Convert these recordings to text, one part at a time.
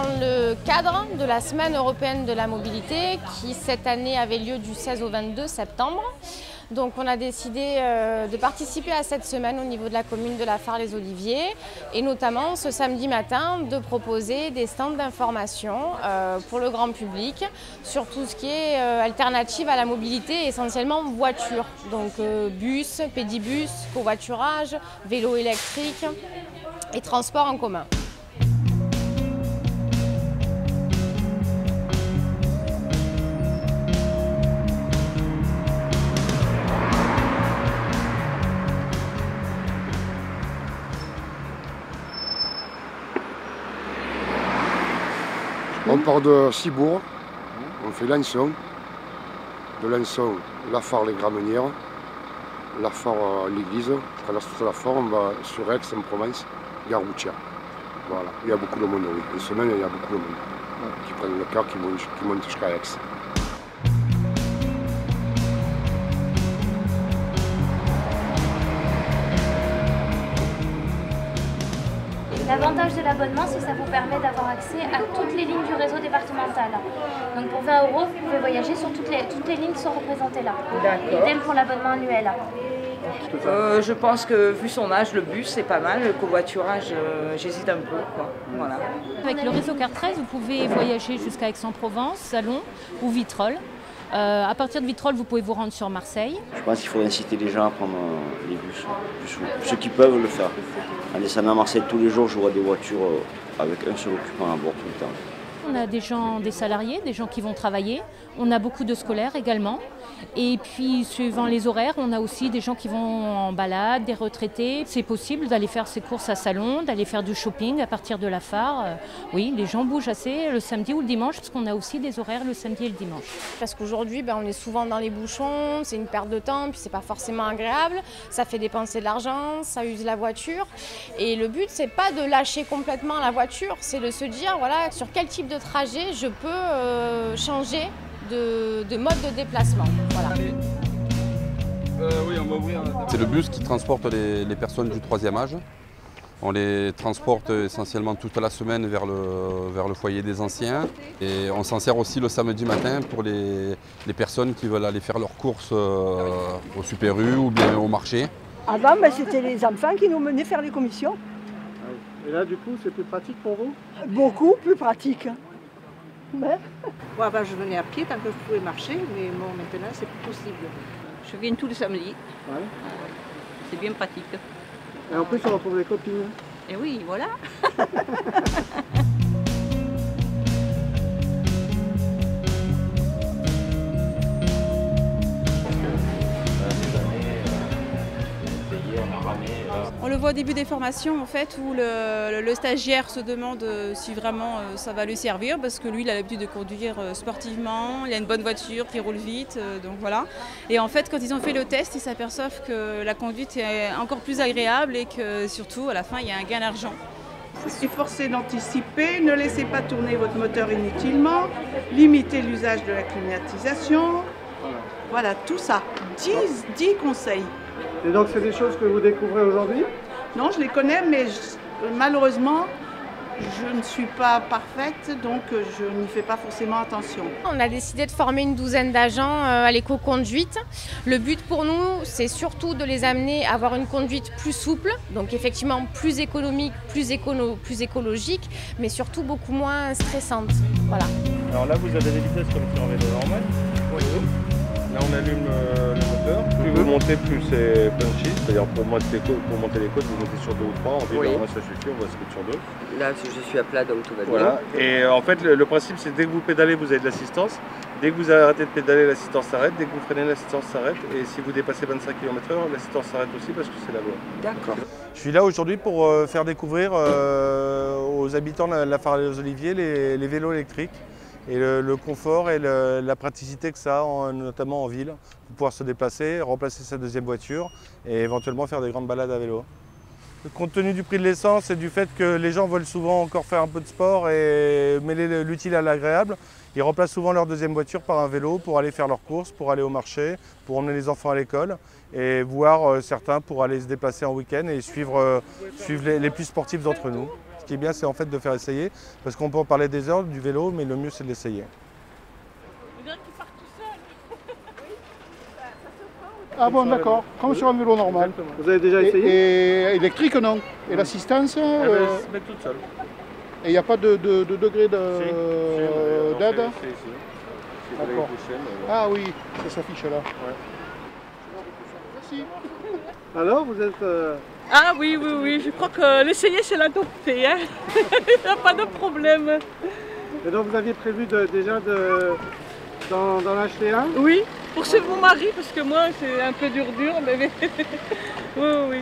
dans le cadre de la Semaine européenne de la mobilité qui cette année avait lieu du 16 au 22 septembre. Donc on a décidé de participer à cette semaine au niveau de la commune de La Fare-les-Oliviers et notamment ce samedi matin de proposer des stands d'information pour le grand public sur tout ce qui est alternative à la mobilité, essentiellement voiture. Donc bus, pédibus, covoiturage, vélo électrique et transport en commun. On part de Cibourg, on fait Lançon, de Lançon, La Fare-les-Gramenières, La Fare-l'église, on traverse toute la Fare, on va sur Aix en Provence, gare routière. Voilà, il y a beaucoup de monde, oui. Une semaine, il y a beaucoup de monde qui prennent le car, qui montent jusqu'à Aix. L'avantage de l'abonnement, c'est que ça vous permet d'avoir accès à toutes les lignes du réseau départemental. Donc pour 20 €, vous pouvez voyager sur toutes les lignes qui sont représentées là. Idem pour l'abonnement annuel. Je pense que vu son âge, le bus c'est pas mal, le covoiturage j'hésite un peu, quoi. Voilà. Avec le réseau Car 13, vous pouvez voyager jusqu'à Aix-en-Provence, Salon ou Vitrolles. À partir de Vitrolles, vous pouvez vous rendre sur Marseille. Je pense qu'il faut inciter les gens à prendre les bus, ceux qui peuvent le faire. En descendant à Marseille tous les jours, je vois des voitures avec un seul occupant à bord tout le temps. On a des gens, des salariés, des gens qui vont travailler. On a beaucoup de scolaires également. Et puis, suivant les horaires, on a aussi des gens qui vont en balade, des retraités. C'est possible d'aller faire ses courses à Salon, d'aller faire du shopping à partir de la Fare. Oui, les gens bougent assez le samedi ou le dimanche, parce qu'on a aussi des horaires le samedi et le dimanche. Parce qu'aujourd'hui, on est souvent dans les bouchons, c'est une perte de temps, puis c'est pas forcément agréable. Ça fait dépenser de l'argent, ça use la voiture. Et le but, c'est pas de lâcher complètement la voiture, c'est de se dire, voilà, sur quel type de trajet je peux changer de mode de déplacement. Voilà. C'est le bus qui transporte les personnes du 3e âge. On les transporte essentiellement toute la semaine vers le foyer des anciens. Et on s'en sert aussi le samedi matin pour les personnes qui veulent aller faire leurs courses au Super U ou bien au marché. Avant, c'était les enfants qui nous menaient faire les commissions. Et là, du coup, c'est plus pratique pour vous? Beaucoup plus pratique. Ouais, avant, je venais à pied tant que je pouvais marcher, mais bon, maintenant, c'est plus possible. Je viens tous les samedis. Ouais. C'est bien pratique. Et en plus, on retrouve les copines. Et oui, voilà. On le voit au début des formations en fait où le stagiaire se demande si vraiment ça va lui servir parce que lui il a l'habitude de conduire sportivement, il a une bonne voiture qui roule vite, donc voilà. Et en fait quand ils ont fait le test, ils s'aperçoivent que la conduite est encore plus agréable et que surtout à la fin il y a un gain d'argent. Efforcez d'anticiper, ne laissez pas tourner votre moteur inutilement, limitez l'usage de la climatisation, voilà tout ça, 10 conseils. Et donc c'est des choses que vous découvrez aujourd'hui? Non, je les connais, mais malheureusement, je ne suis pas parfaite, donc je n'y fais pas forcément attention. On a décidé de former une douzaine d'agents à l'éco-conduite. Le but pour nous, c'est surtout de les amener à avoir une conduite plus souple, donc effectivement plus économique, plus écologique, mais surtout beaucoup moins stressante. Voilà. Alors là, vous avez des vitesses comme sur un vélo normal. Oui. Là, on allume le moteur. Plus vous montez, plus c'est punchy. C'est-à-dire pour monter les côtes, vous montez sur 2 ou 3. On dit, moi ça suffit, on va se mettre sur 2. Là, je suis à plat, donc tout va bien. Voilà. Et en fait, le principe, c'est dès que vous pédalez, vous avez de l'assistance. Dès que vous arrêtez de pédaler, l'assistance s'arrête. Dès que vous freinez, l'assistance s'arrête. Et si vous dépassez 25 km/h, l'assistance s'arrête aussi parce que c'est la loi. D'accord. Je suis là aujourd'hui pour faire découvrir aux habitants de La Fare-les-Oliviers les vélos électriques. Et le confort et la praticité que ça a, notamment en ville, pour pouvoir se déplacer, remplacer sa deuxième voiture et éventuellement faire des grandes balades à vélo. Compte tenu du prix de l'essence et du fait que les gens veulent souvent encore faire un peu de sport et mêler l'utile à l'agréable, ils remplacent souvent leur deuxième voiture par un vélo pour aller faire leurs courses, pour aller au marché, pour emmener les enfants à l'école et voire certains pour aller se déplacer en week-end et suivre les plus sportifs d'entre nous. qui est bien, c'est en fait de faire essayer, parce qu'on peut en parler des heures du vélo, mais le mieux c'est de l'essayer. Ah bon, d'accord, comme sur un vélo normal. Exactement. Vous avez déjà essayé? Et électrique, non. Et l'assistance Elle va se mettre toute seule. Et il n'y a pas de degré d'aide? D'accord. Ah oui, ça s'affiche là. Ouais. Merci. Alors, vous êtes... Ah oui, oui, oui, je crois que l'essayer c'est l'adopter, hein. Il n'y a pas de problème. Et donc vous aviez prévu déjà d'en acheter un? Oui, pour suivre mon mari, parce que moi c'est un peu dur, mais oui, oui.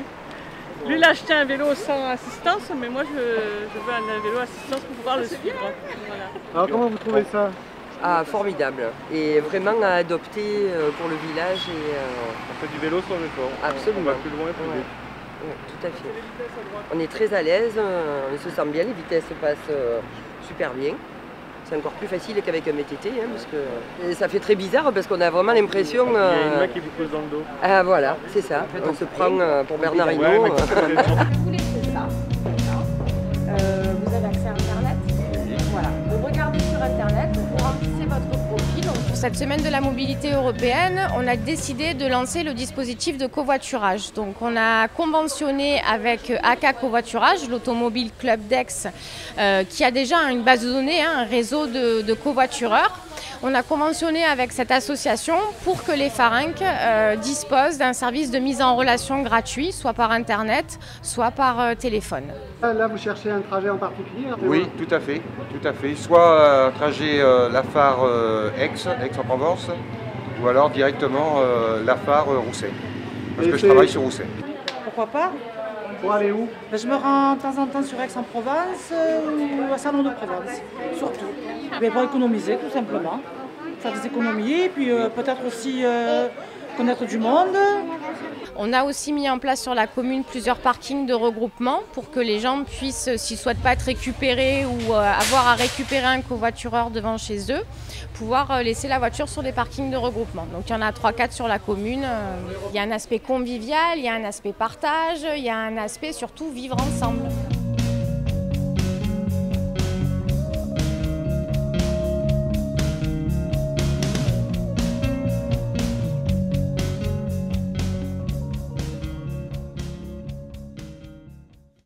Lui il a acheté un vélo sans assistance, mais moi je veux un vélo assistance pour pouvoir le suivre. Voilà. Alors comment vous trouvez ça? Ah, formidable. Et vraiment à adopter pour le village. On fait du vélo sans effort. Absolument. On va plus loin, plus vite. Oui, tout à fait. On est très à l'aise, on se sent bien, les vitesses passent super bien. C'est encore plus facile qu'avec un VTT, hein, parce que ça fait très bizarre parce qu'on a vraiment l'impression... Il y a une main qui vous pose dans le dos. Ah voilà, c'est ça. On se prend pour Bernard Hinault. Vous laissez ça. Vous avez accès à Internet. Voilà. Vous regardez sur Internet, vous remplissez votre profil. Donc, pour cette semaine de la mobilité européenne, on a décidé de lancer le dispositif de covoiturage. Donc on a conventionné avec AK Covoiturage, l'Automobile Club d'Aix, qui a déjà une base de données, un réseau de covoitureurs. On a conventionné avec cette association pour que les Farinques disposent d'un service de mise en relation gratuit, soit par Internet, soit par téléphone. Là, vous cherchez un trajet en particulier? Oui, tout à fait. Soit un trajet Lafargue Aix-en-Provence, ou alors directement Lafargue Rousset. Parce que je travaille sur Rousset. Pourquoi pas? Pour aller où? Je me rends de temps en temps sur Aix-en-Provence ou à Salon de Provence, surtout. Mais pour économiser, tout simplement. Faire des économies et puis peut-être aussi connaître du monde. On a aussi mis en place sur la commune plusieurs parkings de regroupement pour que les gens puissent, s'ils ne souhaitent pas être récupérés ou avoir à récupérer un covoitureur devant chez eux, pouvoir laisser la voiture sur des parkings de regroupement. Donc il y en a 3-4 sur la commune. Il y a un aspect convivial, il y a un aspect partage, il y a un aspect surtout vivre ensemble.